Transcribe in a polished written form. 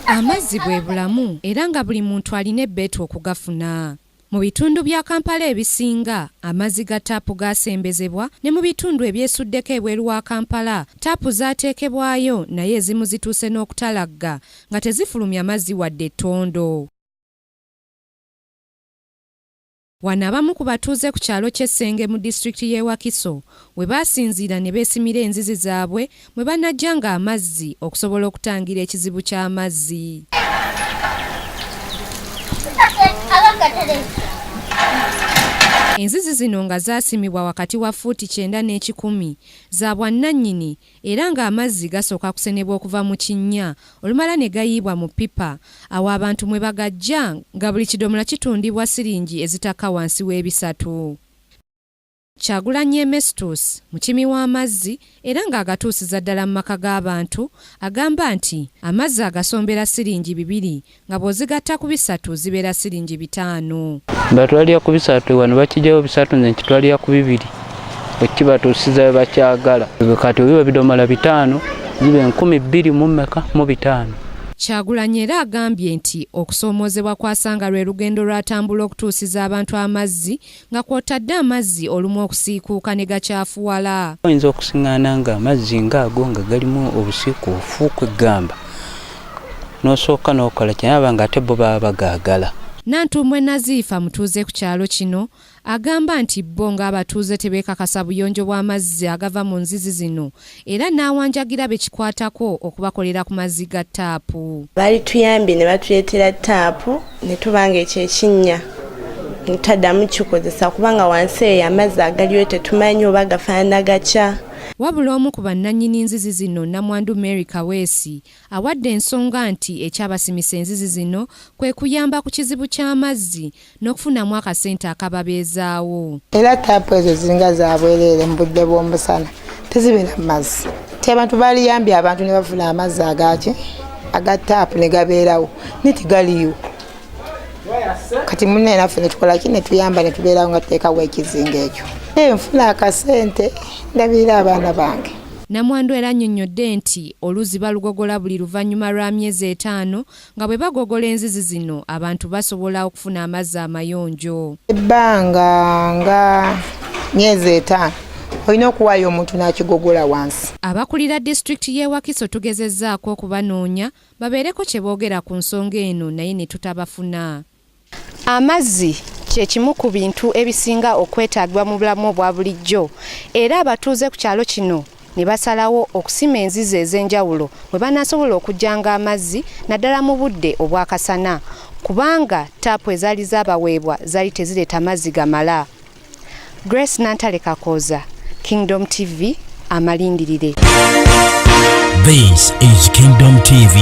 Amazzi bwe bulamu era nga buli muntu alina ebbeetu okugafuna. Mu bitundu bya Kampala ebisinga amazzi ga taapu gaasembezebwa ne mu bitundu ebyesuddeko ebweru wa Kampala taapu zaateekebwayo naye ezimu zituuse n'okutalagga nga tezifulumya mazzi wadde ettondo. Wano abamu ku batuuze ku kyalo ky'Essenge mu disitulikiti y'e Wakiso we baasinziira ne beesimira enzizi zaabwe mwe banajjanga amazzi okusobola okutangira ekizibu ky'amazzi. Enzizi zino nga zaasimibwa wakati wa fuuti 9 n'ekikumi za bwannannyini era ng'amazzi gasooka kusenebwa okuva mu kinnya olumala ne gayiibwa mu pipa awo abantu mwe bagajja nga buli kidomola kitundibwa siringi ezitaka wansi w'ebisatu. Kyagulanyi Mestus mukimi w'amazzi era ng'agatuusiza ddala mu maka g'abantu agamba nti amazzi agasombera siringi 2 nga bw'ozigatta ku bisatu zibeera siringi 5. Batwalira ku bisatu wano bakijjayo bisatu nze nkitwalira ku 2 okibatuusiza we bakyagala kati obiba bidomola 5 zibe 12 mu mmeka mu 5. Kyagulanyi era agambye nti okusoomoozebwa kwasanga lwe lugendo lwatambula okutuusiza abantu amazzi nga kw'otadde amazzi olumu okusiikuuka ne gakyafuwala. Oyinza okusiŋŋaana nga amazzi ng'ago nga galimu obusiiku ofuuka eggamba n'osooka n'okola kyanaaba nga ate bo baba bagaagala. Nantumwe Nazifa mutuuze ku kyalo kino agamba nti bo ng'abatuuze tebeekakasa buyonjo bw'amazzi agava mu nzizi zino era n'awanjagira bekikwatako okubakolera ku mazzi ga taapu. Bali tuyambye ne batuleetera taapu ne tubanga ekyo ekinnya ntaddamu kikozesa kubanga wansi eyo amazzi agaliyo tetumanyi oba gafaanana gatya. Wabula omu ku bannannyini nzizi zino Namwandu Mary Kaweesi awadde ensonga nti ekyabasimisa enzizi zino kwe kuyamba ku kizibu ky'amazzi n'okufunamu akasente akababeezaawo. Era taapu ezo zinga za bwereere mu budde bw'omusana tezibeera mu mazzi. Abantu baliyambye abantu ne bafuna amazzi aga taapu ne gabeerawo netigaliyo. Kati munne naffe ne tukola ki ne tuyamba ne tubeerawo nga tuteekawo ekizinga ekyo. Nfuna akasente ndabira abaana bange. Namwandu era annyonnyodde nti oluzi balugogola buli luvannyuma lwa myezi 5 nga bwe bagogola enzizi zino abantu basobola okufuna amazzi amayonjo. Ebbanga nga myezi 5 olina okuwaayo omuntu n'akigogola wansi. Abakulira disitulikiti y'e Wakiso tugezezzaako okubanoonya babeereko kye boogera ku nsonga eno naye ne tutabafuna. Amazzi kye kimu ku bintu ebisinga okwetaagibwa mu bulamu obwa bulijjo era abatuuze ku kyalo kino ne basalawo okusima enzizi ez'enjawulo bwe banaasobola okujjanga amazzi naddala mu budde obwakasana kubanga taapu ezaali zaabaweebwa zaali tezireeta mazzi gamala. Grace Nantale Kakooza, Kingdom TV, amalindirire. This is Kingdom TV.